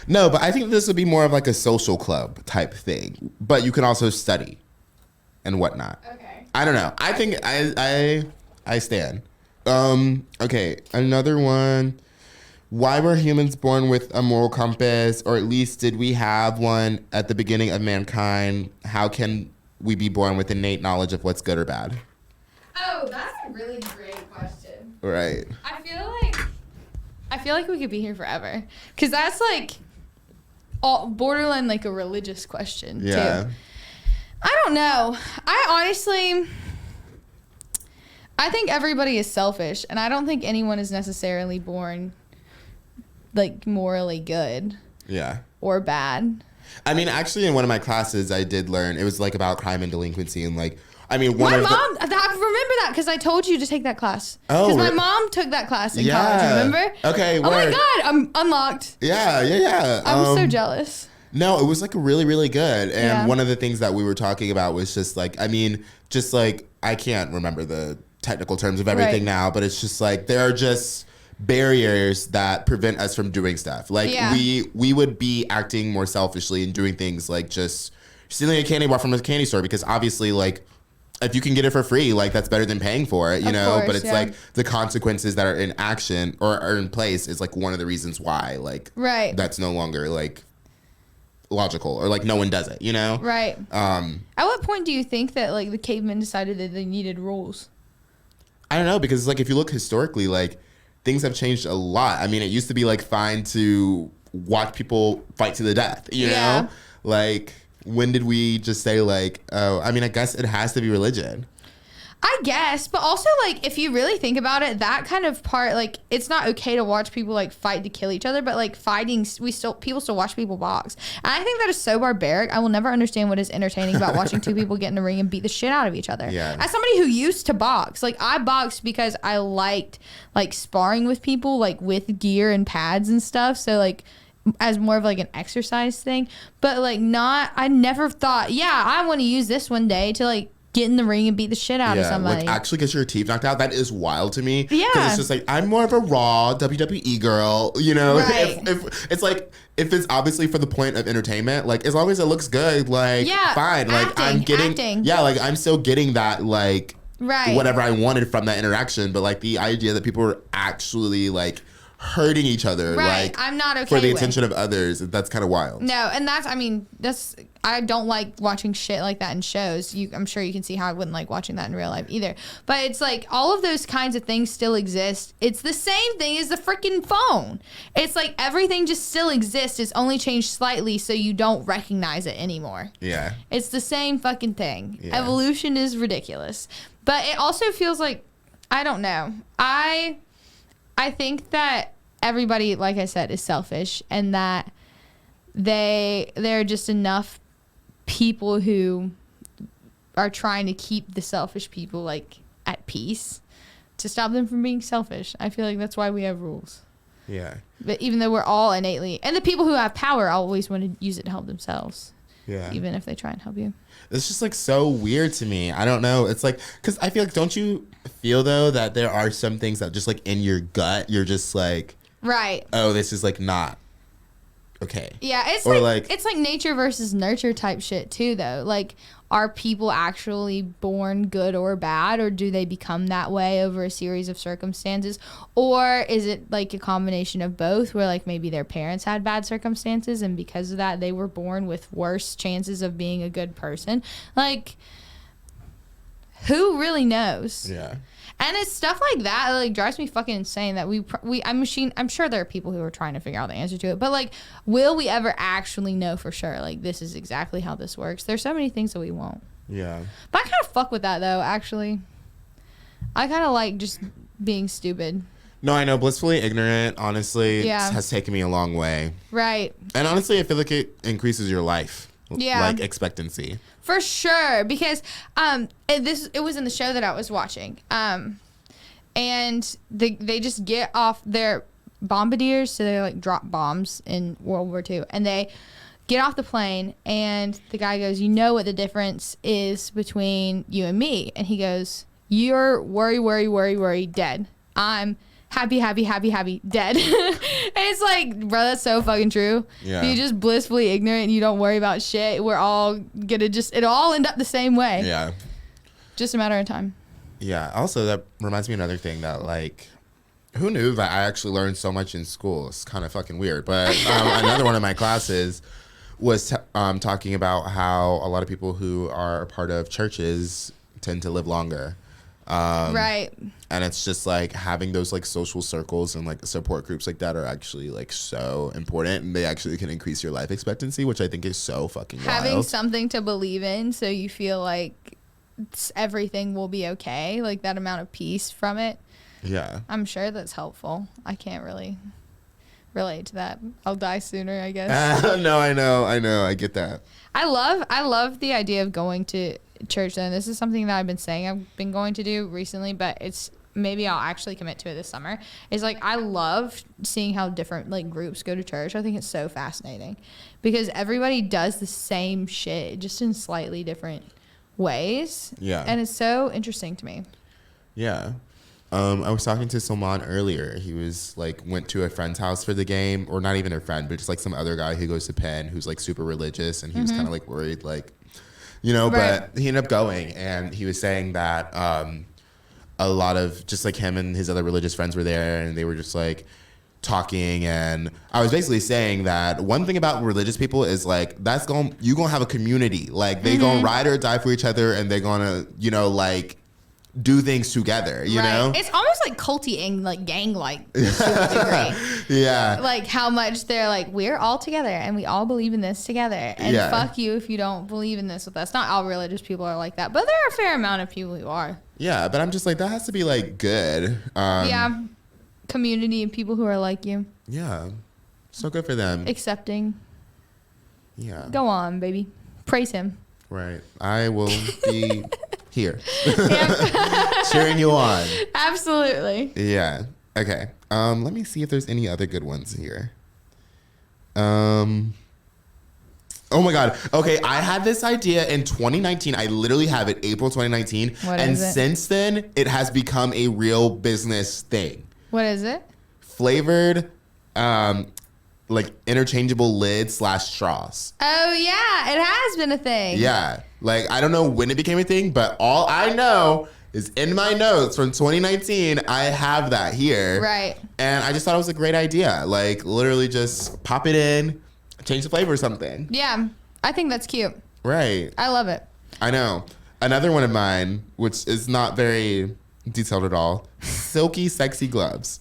No, but I think this would be more of like a social club type thing. But you can also study, and whatnot. Okay. I don't know. I think I stand. Okay, another one. Why were humans born with a moral compass, or at least did we have one at the beginning of mankind? How can we be born with innate knowledge of what's good or bad? Oh, that's a really great question. Right. I feel like we could be here forever, because that's like all borderline like a religious question too. I don't know. I think everybody is selfish, and I don't think anyone is necessarily born like morally good. Yeah. Or bad. I mean, actually, in one of my classes, I did learn it was like about crime and delinquency, and like, I mean, I remember that because I told you to take that class. Oh, because my mom took that class in college. Remember? Okay. Oh my God, I'm unlocked. Yeah. I'm so jealous. No, it was like really, really good. And one of the things that we were talking about was just like, I mean, just like, I can't remember the technical terms of everything now, but it's just like, there are just barriers that prevent us from doing stuff. Like we would be acting more selfishly and doing things like just stealing a candy bar from a candy store, because obviously like if you can get it for free, like that's better than paying for it, you know? Course, but it's like the consequences that are in action or are in place is like one of the reasons why like that's no longer like logical, or like no one does it, you know? Right. At what point do you think that like the cavemen decided that they needed rules? I don't know, because like if you look historically, like things have changed a lot. I mean, it used to be like fine to watch people fight to the death, you know? Like, when did we just say like, oh, I mean, I guess it has to be religion. I guess, but also like if you really think about it, that kind of part, like it's not okay to watch people like fight to kill each other, but like fighting, people still watch people box. And I think that is so barbaric. I will never understand what is entertaining about watching two people get in the ring and beat the shit out of each other. Yeah. As somebody who used to box, like I boxed because I liked like sparring with people, like with gear and pads and stuff. So like as more of like an exercise thing, but like I never thought, I want to use this one day to like get in the ring and beat the shit out of somebody. Like actually get your teeth knocked out. That is wild to me. Yeah. Because it's just like, I'm more of a raw WWE girl, you know? Right. If it's like, if it's obviously for the point of entertainment, like as long as it looks good, like fine. Like acting. Yeah, like I'm still getting that like whatever I wanted from that interaction. But like the idea that people were actually like hurting each other. Right. Like, I'm not okay for the with. attention of others. That's kind of wild. No, and that's I don't like watching shit like that in shows. I'm sure you can see how I wouldn't like watching that in real life either. But it's like all of those kinds of things still exist. It's the same thing as the freaking phone. It's like everything just still exists. It's only changed slightly so you don't recognize it anymore. Yeah. It's the same fucking thing. Yeah. Evolution is ridiculous. But it also feels like, I don't know. I think that everybody, like I said, is selfish, and that there are just enough people who are trying to keep the selfish people like at peace to stop them from being selfish. I feel like that's why we have rules. Yeah. But even though we're all innately, and the people who have power always want to use it to help themselves. Yeah. Even if they try and help you. It's just like so weird to me. I don't know. It's like, because I feel like, don't you feel though that there are some things that just like in your gut, you're just like, right. Oh, this is like not okay. Yeah, it's or like it's like nature versus nurture type shit too, though. Like, are people actually born good or bad, or do they become that way over a series of circumstances, or is it like a combination of both, where like maybe their parents had bad circumstances and because of that they were born with worse chances of being a good person? Like, who really knows? Yeah. And it's stuff like that that like drives me fucking insane that I'm sure there are people who are trying to figure out the answer to it, but like, will we ever actually know for sure, like, this is exactly how this works? There's so many things that we won't. Yeah. But I kind of fuck with that though, actually. I kind of like just being stupid. No, I know. Blissfully ignorant, honestly, Yeah. has taken me a long way. Right. And honestly, I feel like it increases your life. Yeah. Like expectancy. For sure, because it was in the show that I was watching, and they just get off their bombardiers, so they like drop bombs in World War II, and they get off the plane, and the guy goes, "You know what the difference is between you and me?" And he goes, "You're worry, dead. I'm happy, dead." And it's like, bro, that's so fucking true. Yeah. You're just blissfully ignorant and you don't worry about shit. We're all gonna it'll all end up the same way. Yeah. Just a matter of time. Yeah. Also, that reminds me of another thing that, like, who knew that I actually learned so much in school? It's kind of fucking weird. But another one of my classes was talking about how a lot of people who are a part of churches tend to live longer. Right. And it's just like having those like social circles and like support groups like that are actually like so important, and they actually can increase your life expectancy, which I think is so fucking Having wild. something to believe in so you feel like everything will be okay, like that amount of peace from it. Yeah. I'm sure that's helpful. I can't really relate to that. I'll die sooner, I guess. No, I know. I get that. I love the idea of going to church, and this is something that I've been saying I've been going to do recently, but it's maybe I'll actually commit to it this summer. Is like, I love seeing how different like groups go to church. I think it's so fascinating because everybody does the same shit just in slightly different ways. Yeah. And it's so interesting to me. Yeah. I was talking to Salman earlier. He was like, went to a friend's house for the game, or not even a friend, but just like some other guy who goes to Penn who's like super religious, and he was kind of like worried, like, you know, Right. but he ended up going, and he was saying that a lot of just like him and his other religious friends were there, and they were just like talking, and I was basically saying that one thing about religious people is like you gonna have a community, like they gonna ride or die for each other, and they're gonna, you know, like do things together, you know? It's almost like culty and like gang like to a degree. Yeah. Like how much they're like, we're all together and we all believe in this together. And Yeah. fuck you if you don't believe in this with us. Not all religious people are like that, but there are a fair amount of people who are. Yeah, but I'm just like, that has to be like good. Yeah. Community and people who are like you. Yeah. So good for them. Accepting. Yeah. Go on, baby. Praise him. Right. I will be here. Yep. Cheering you on. Absolutely. Yeah. Okay. Let me see if there's any other good ones here. Oh my God. Okay, I had this idea in 2019. I literally have it April 2019. What and is it? Since then, it has become a real business thing. What is it? Flavored, like interchangeable lids / straws. Oh, yeah. It has been a thing. Yeah. Like, I don't know when it became a thing, but all I know is in my notes from 2019. I have that here. Right. And I just thought it was a great idea. Like, literally just pop it in, change the flavor or something. Yeah. I think that's cute. Right. I love it. I know. Another one of mine, which is not very detailed at all, silky, sexy gloves.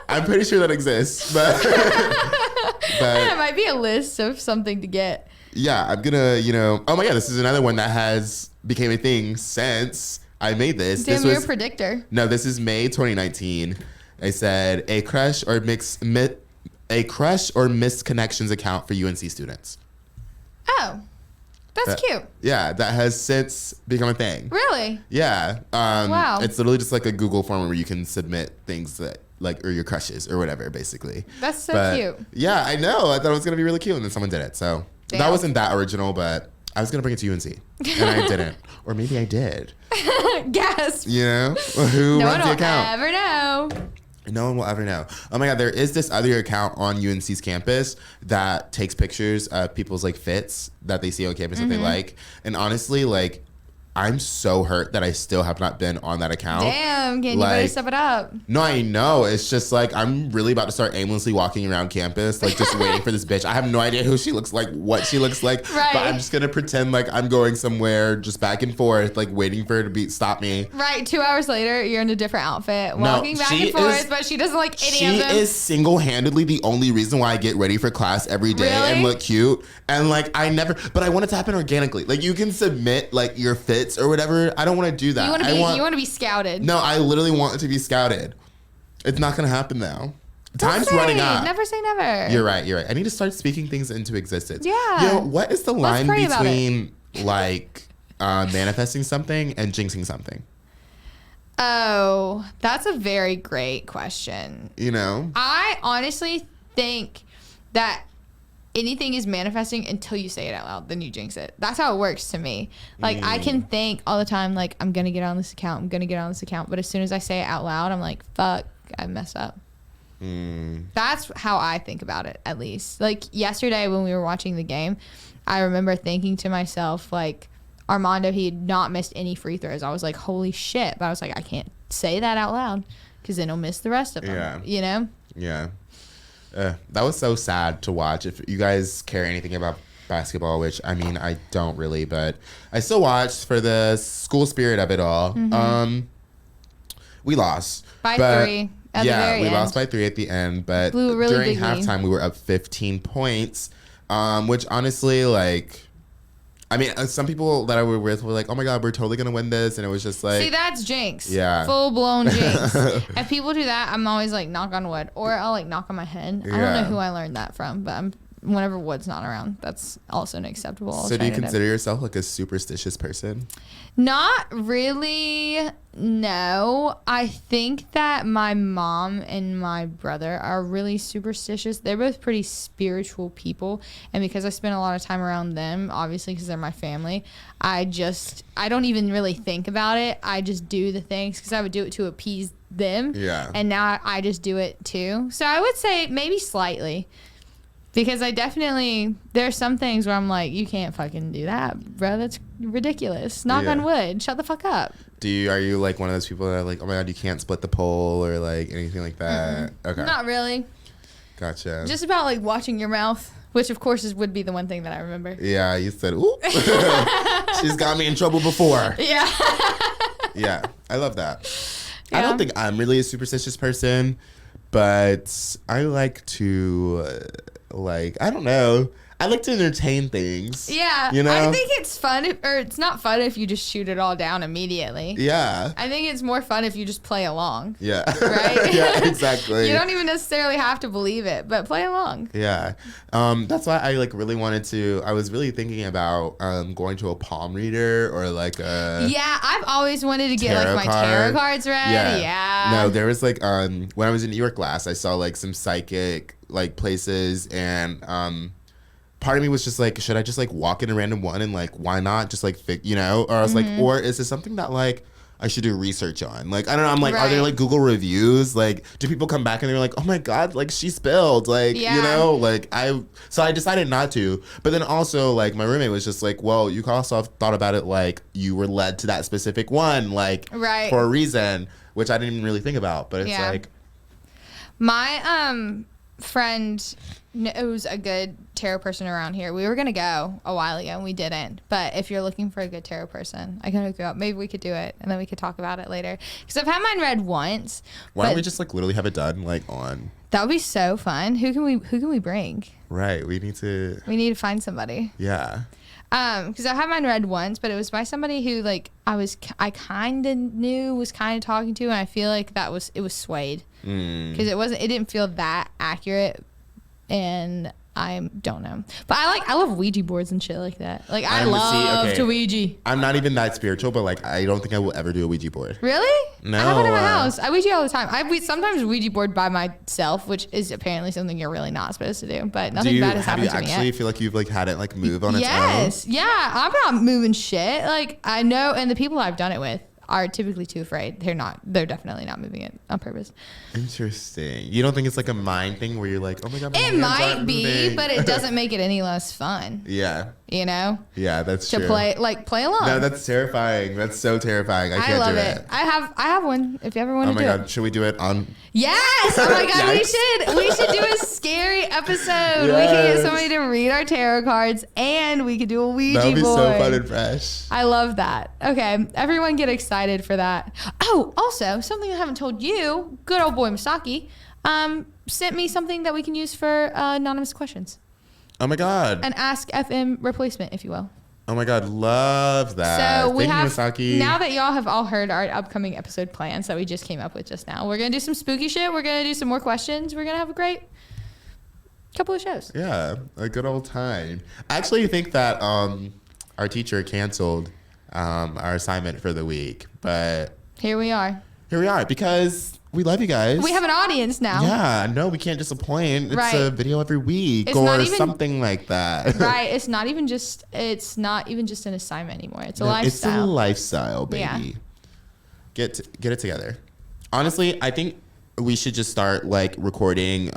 I'm pretty sure that exists, but It might be a list of something to get. yeah, I'm gonna, oh my God, this is another one that has became a thing since I made this. Damn, this you're was, a predictor. No, this is May 2019. I said a crush or misconnections account for UNC students. Oh, that's cute. Yeah, that has since become a thing. Really? Yeah. Wow. It's literally just like a Google form where you can submit things that or your crushes or whatever, basically. That's so cute. Yeah, I know. I thought it was gonna be really cute, and then someone did it. So Damn. that wasn't that original, but I was gonna bring it to UNC, and I didn't, or maybe I did. Gasp. You know, who No runs one the will account? ever know. No one will ever know. Oh my God, there is this other account on UNC's campus that takes pictures of people's like fits that they see on campus that they like. And honestly, like, I'm so hurt that I still have not been on that account. Damn, Ken, you better step it up. No, I know. It's just like I'm really about to start aimlessly walking around campus, like just waiting for this bitch. I have no idea who she looks like, what she looks like, Right. but I'm just gonna pretend like I'm going somewhere, just back and forth, like waiting for her to stop me. Right, 2 hours later, you're in a different outfit, walking back and forth, but she doesn't like any of them. She is single-handedly the only reason why I get ready for class every day and look cute. And like I want it to happen organically. Like you can submit like your fits or whatever. I don't want to do that. You want to be scouted. No, I literally want it to be scouted. It's not gonna happen though. Time's running up. Never say never. You're right. I need to start speaking things into existence. Yeah. What is the line pray about between like manifesting something and jinxing something? Oh, that's a very great question. I honestly think that anything is manifesting until you say it out loud, then you jinx it. That's how it works to me. Like I can think all the time, like I'm gonna get on this account, but as soon as I say it out loud, I'm like, fuck, I messed up. That's how I think about it, at least. Like yesterday when we were watching the game, I remember thinking to myself, like, Armando, he had not missed any free throws. I was like, holy shit. But I was like, I can't say that out loud because then he'll miss the rest of them. Yeah. Yeah. That was so sad to watch. If you guys care anything about basketball, which I mean, I don't really, but I still watched for the school spirit of it all. We lost by 3 at the very we end. lost by 3 at the end, but Blew a really during big lead. halftime we were up 15 points, which honestly, like, I mean, some people that I were with were like, oh my God, we're totally going to win this. And it was just like. See, that's jinx. Yeah. Full blown jinx. If people do that, I'm always like, knock on wood. Or I'll like knock on my head. I don't know who I learned that from, but whenever wood's not around, that's also unacceptable. So do you consider yourself like a superstitious person? Not really. No. I think that my mom and my brother are really superstitious. They're both pretty spiritual people. And because I spend a lot of time around them, obviously because they're my family, I don't even really think about it. I just do the things because I would do it to appease them. Yeah. And now I just do it too. So I would say maybe slightly. Because there's some things where I'm like, you can't fucking do that, bro. That's ridiculous. Knock on wood. Shut the fuck up. Are you like one of those people that are like, oh my God, you can't split the pole or like anything like that? Okay. Not really. Gotcha. Just about like watching your mouth, which of course would be the one thing that I remember. Yeah, you said, ooh. She's got me in trouble before. Yeah. Yeah, I love that. Yeah. I don't think I'm really a superstitious person, but I like to... I don't know. I like to entertain things. Yeah. You know? I think it's fun, it's not fun if you just shoot it all down immediately. Yeah. I think it's more fun if you just play along. Yeah. Right? Yeah, exactly. You don't even necessarily have to believe it, but play along. Yeah. That's why I really wanted to, I was really thinking about going to a palm reader or like a Yeah, I've always wanted to get like my tarot cards read. Yeah. No, there was like when I was in New York last, I saw like some psychic like places and part of me was just like, should I just like walk in a random one and like why not just like or I was like, or is this something that like I should do research on. Like, I don't know. I'm like, are there like Google reviews? Like, do people come back and they're like, oh my God, like she spilled. Like, you know, like so I decided not to. But then also like my roommate was just like, well, you also have thought about it like you were led to that specific one, like for a reason, which I didn't even really think about. But it's like. My friend knows a good tarot person around here. We were going to go a while ago and we didn't. But if you're looking for a good tarot person, I can hook you up. Maybe we could do it and then we could talk about it later. Because I've had mine read once. Why don't we just like literally have it done like on? That would be so fun. Who can we bring? Right. We need to find somebody. Yeah. Because I had mine read once, but it was by somebody who like I kind of knew, was kind of talking to, and I feel like it was swayed because it didn't feel that accurate, and I don't know, but I love Ouija boards and shit like that. Like I love to Ouija. I'm not even that spiritual, but like I don't think I will ever do a Ouija board. Really? No. I have one in my house. I Ouija all the time. Sometimes Ouija board by myself, which is apparently something you're really not supposed to do. But nothing bad has happened to me yet. Have you actually feel like you've like had it like move on its own? Yes. Yeah. I'm not moving shit. Like I know, and the people I've done it with are typically too afraid. They're definitely not moving it on purpose. Interesting. You don't think it's like a mind thing where you're like, oh my God, my it might be, but it doesn't make it any less fun. Yeah. You know? Yeah, that's true. To play along. No, that's terrifying. That's so terrifying. I can't love do it. I have one if you ever want to do it. Oh my God, should we do it on? Yes! Oh my God, we should do a scary episode. Yes. We can get somebody to read our tarot cards and we could do a Ouija board. That would be so fun and fresh. I love that. Okay, everyone get excited for that. Oh, also, something I haven't told you, good old boy Masaki, sent me something that we can use for anonymous questions. Oh my God. An Ask FM replacement, if you will. Oh my God, love that. So Thank you, Masaki. Now that y'all have all heard our upcoming episode plans that we just came up with just now, we're going to do some spooky shit. We're going to do some more questions. We're going to have a great couple of shows. Yeah, a good old time. I actually think that our teacher canceled our assignment for the week, but here we are because we love you guys. We have an audience now. Yeah, no, we can't disappoint. It's a video every week or something like that. Right. It's not even just an assignment anymore. It's a lifestyle. It's a lifestyle, baby. Yeah. Get it together. Honestly, I think we should just start like recording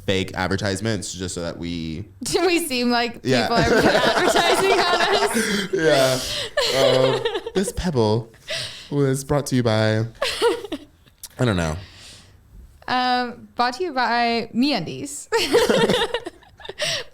fake advertisements just so that we seem like people are advertising on us. Yeah. This pebble was brought to you by I don't know. Brought to you by MeUndies.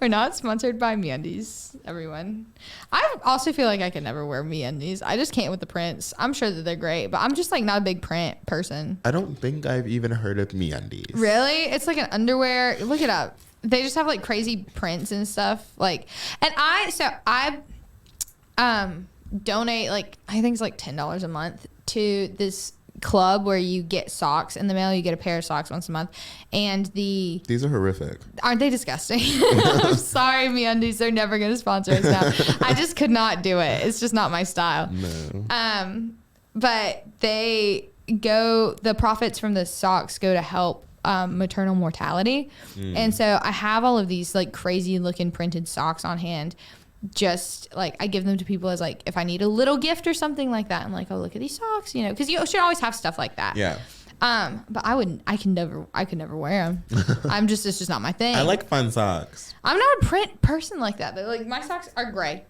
We're not sponsored by MeUndies, everyone. I also feel like I could never wear MeUndies. I just can't with the prints. I'm sure that they're great, but I'm just like not a big print person. I don't think I've even heard of MeUndies. Really? It's like an underwear. Look it up. They just have like crazy prints and stuff. Like, and I donate like I think it's like $10 a month to this club where you get socks in the mail. You get a pair of socks once a month, and these are horrific. Aren't they disgusting? I'm sorry, MeUndies. They're never going to sponsor us now. I just could not do it. It's just not my style. No. But the profits from the socks go to help maternal mortality, and so I have all of these like crazy looking printed socks on hand. Just like I give them to people as like if I need a little gift or something like that. I'm like, oh, look at these socks, you know, because you should always have stuff like that. Yeah. But I could never wear them. It's just not my thing. I like fun socks. I'm not a print person like that. They're like my socks are gray.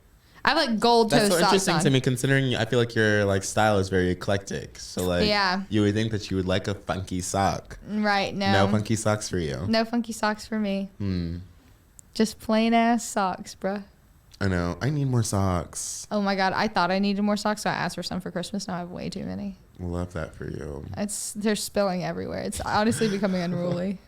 I have like gold toe socks. That's so interesting to me, considering I feel like your like style is very eclectic. So like, you would think that you would like a funky sock. Right? No funky socks for you. No funky socks for me. Just plain ass socks, bruh. I know. I need more socks. Oh my God. I thought I needed more socks, so I asked for some for Christmas. Now I have way too many. Love that for you. They're spilling everywhere. It's honestly becoming unruly.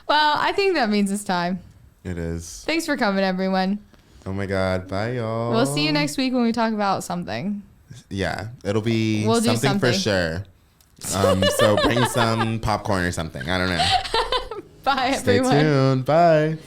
Well, I think that means it's time. It is. Thanks for coming, everyone. Oh my God. Bye, y'all. We'll see you next week when we talk about something. Yeah. It'll be something for sure. So bring some popcorn or something. I don't know. Bye, Stay everyone. tuned. Bye.